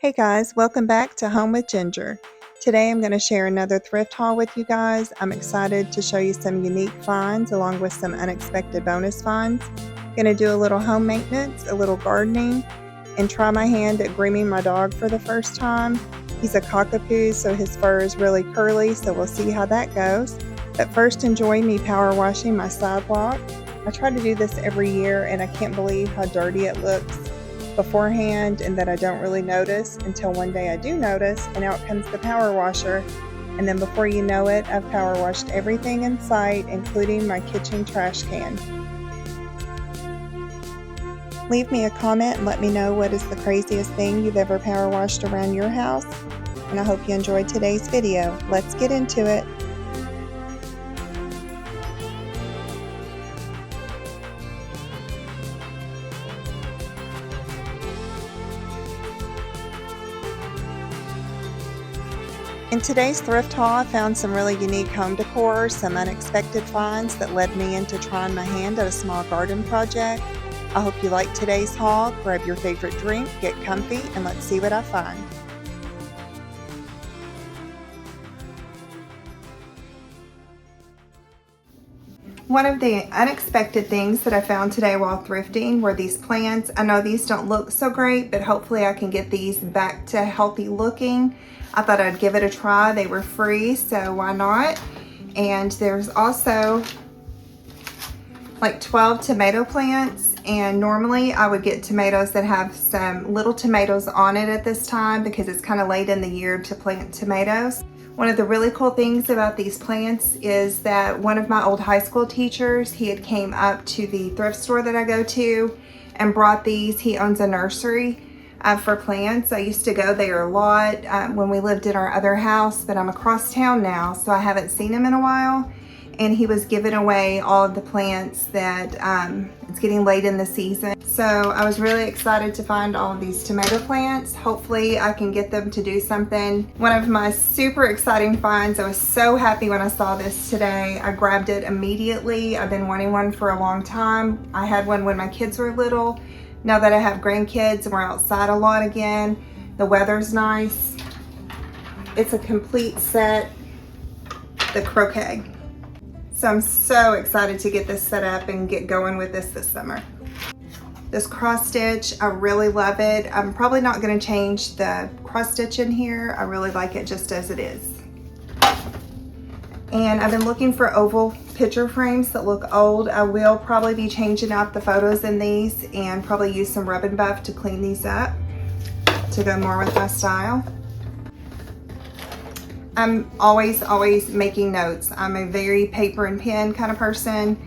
Hey guys, welcome back to Home with Ginger. Today I'm going to share another thrift haul with you guys. I'm excited to show you some unique finds along with some unexpected bonus finds. Going to do a little home maintenance, a little gardening, and try my hand at grooming my dog for the first time. He's a cockapoo, so his fur is really curly, so we'll see how that goes. But first, enjoy me power washing my sidewalk. I try to do this every year and I can't believe how dirty it looks beforehand and that I don't really notice until one day I do notice, and out comes the power washer, and then before you know it, I've power washed everything in sight, including my kitchen trash can. Leave me a comment and let me know what is the craziest thing you've ever power washed around your house, and I hope you enjoyed today's video. Let's get into it. In today's thrift haul, I found some really unique home decor, some unexpected finds that led me into trying my hand at a small garden project. I hope you like today's haul. Grab your favorite drink, get comfy, and let's see what I find. One of the unexpected things that I found today while thrifting were these plants. I know these don't look so great, but hopefully I can get these back to healthy looking. I thought I'd give it a try. They were free, so why not? And there's also like 12 tomato plants, and normally I would get tomatoes that have some little tomatoes on it at this time because it's kind of late in the year to plant tomatoes. One of the really cool things about these plants is that one of my old high school teachers, he had came up to the thrift store that I go to and brought these. He owns a nursery for plants. I used to go there a lot when we lived in our other house, but I'm across town now, so I haven't seen him in a while. And he was giving away all of the plants that it's getting late in the season. So I was really excited to find all of these tomato plants. Hopefully I can get them to do something. One of my super exciting finds, I was so happy when I saw this today. I grabbed it immediately. I've been wanting one for a long time. I had one when my kids were little. Now that I have grandkids and we're outside a lot again, the weather's nice. It's a complete set, the croquet. So I'm so excited to get this set up and get going with this summer. This cross stitch, I really love it. I'm probably not going to change the cross stitch in here. I really like it just as it is. And I've been looking for oval picture frames that look old. I will probably be changing out the photos in these and probably use some rub and buff to clean these up to go more with my style. I'm always making notes. I'm a very paper and pen kind of person.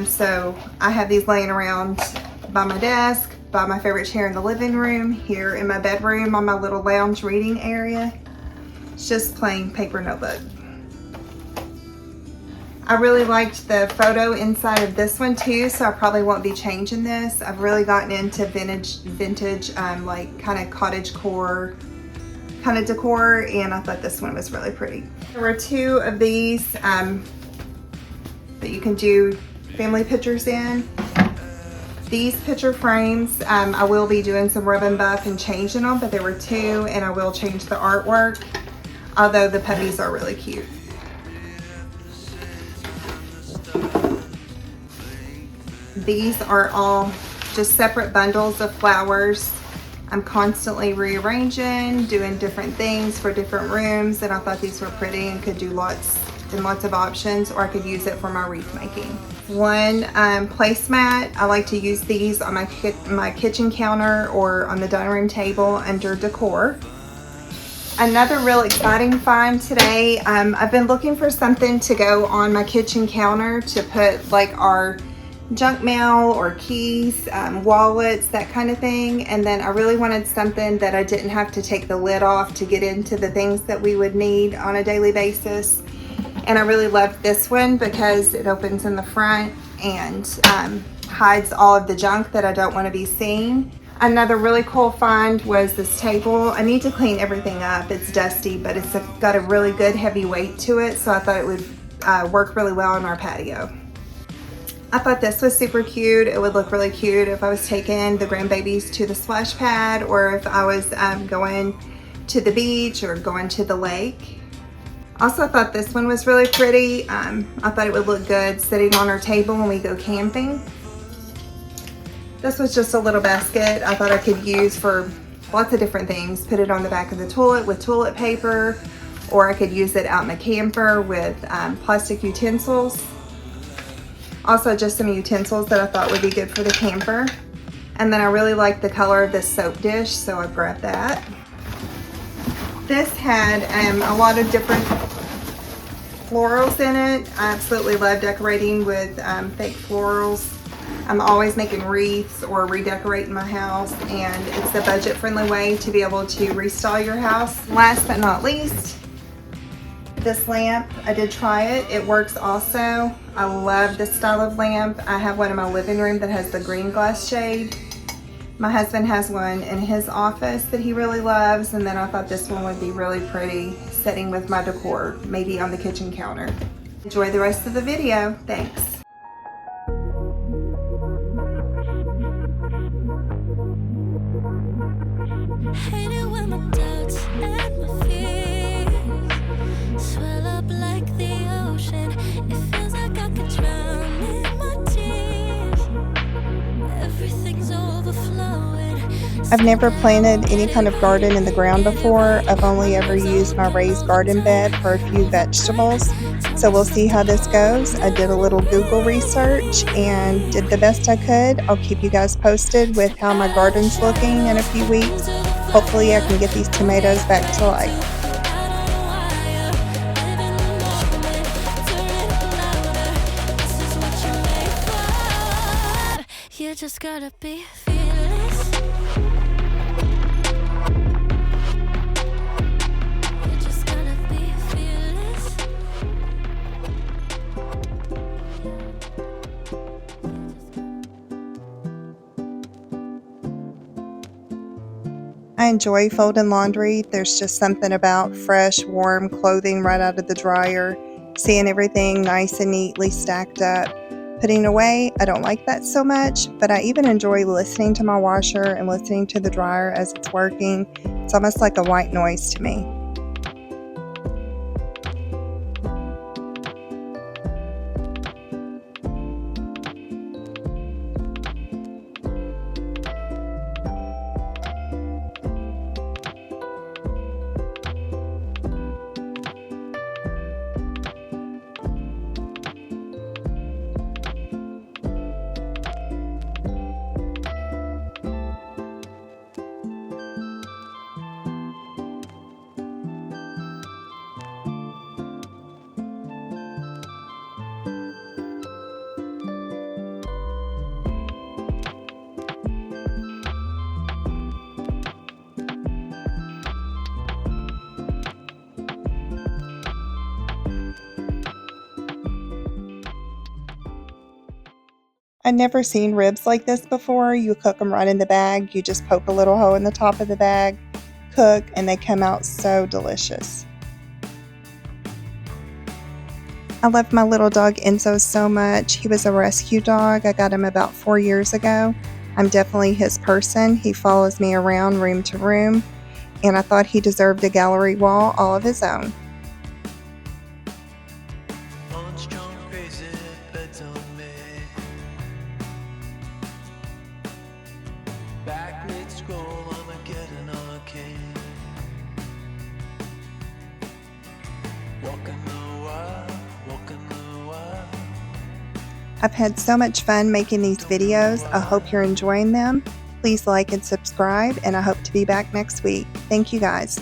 So I have these laying around by my desk, by my favorite chair in the living room, here in my bedroom on my little lounge reading area. It's just plain paper notebook. I really liked the photo inside of this one too, so I probably won't be changing this. I've really gotten into vintage like kind of cottage core kind of decor, and I thought this one was really pretty. There were two of these that you can do family pictures in. These picture frames, I will be doing some rub and buff and changing them, but there were two, and I will change the artwork, although the puppies are really cute. These are all just separate bundles of flowers. I'm constantly rearranging, doing different things for different rooms, and I thought these were pretty and could do lots and lots of options, or I could use it for my wreath making. One placemat, I like to use these on my kitchen counter or on the dining room table under decor. Another real exciting find today, I've been looking for something to go on my kitchen counter to put like our junk mail or keys, wallets, that kind of thing. And then I really wanted something that I didn't have to take the lid off to get into the things that we would need on a daily basis. And I really loved this one because it opens in the front and hides all of the junk that I don't want to be seen. Another really cool find was this table. I need to clean everything up. It's dusty, but it's got a really good heavy weight to it, so I thought it would work really well on our patio. I thought this was super cute. It would look really cute if I was taking the grandbabies to the splash pad, or if I was going to the beach or going to the lake. Also, I thought this one was really pretty. I thought it would look good sitting on our table when we go camping. This was just a little basket I thought I could use for lots of different things. Put it on the back of the toilet with toilet paper, or I could use it out in the camper with plastic utensils. Also, just some utensils that I thought would be good for the camper. And then I really liked the color of this soap dish, so I grabbed that. This had a lot of different florals in it. I absolutely love decorating with fake florals. I'm always making wreaths or redecorating my house, and it's a budget-friendly way to be able to restyle your house. Last but not least, this lamp. I did try it. It works also. I love this style of lamp. I have one in my living room that has the green glass shade. My husband has one in his office that he really loves, and then I thought this one would be really pretty sitting with my decor, maybe on the kitchen counter. Enjoy the rest of the video. Thanks. Hate it when my doubts and my fears swell up like the ocean. It feels like I could drown in my tears. Everything's overflowing. I've never planted any kind of garden in the ground before. I've only ever used my raised garden bed for a few vegetables. So we'll see how this goes. I did a little Google research and did the best I could. I'll keep you guys posted with how my garden's looking in a few weeks. Hopefully I can get these tomatoes back to life. You just gotta be fearless. You just gotta be fearless. I enjoy folding laundry. There's just something about fresh, warm clothing right out of the dryer, seeing everything nice and neatly stacked up. Putting away, I don't like that so much, but I even enjoy listening to my washer and listening to the dryer as it's working. It's almost like a white noise to me. I'd never seen ribs like this before. You cook them right in the bag. You just poke a little hole in the top of the bag, cook, and they come out so delicious. I love my little dog Enzo so much. He was a rescue dog. I got him about 4 years ago. I'm definitely his person. He follows me around room to room, and I thought he deserved a gallery wall all of his own. I've had so much fun making these videos. I hope you're enjoying them. Please like and subscribe, and I hope to be back next week. Thank you guys.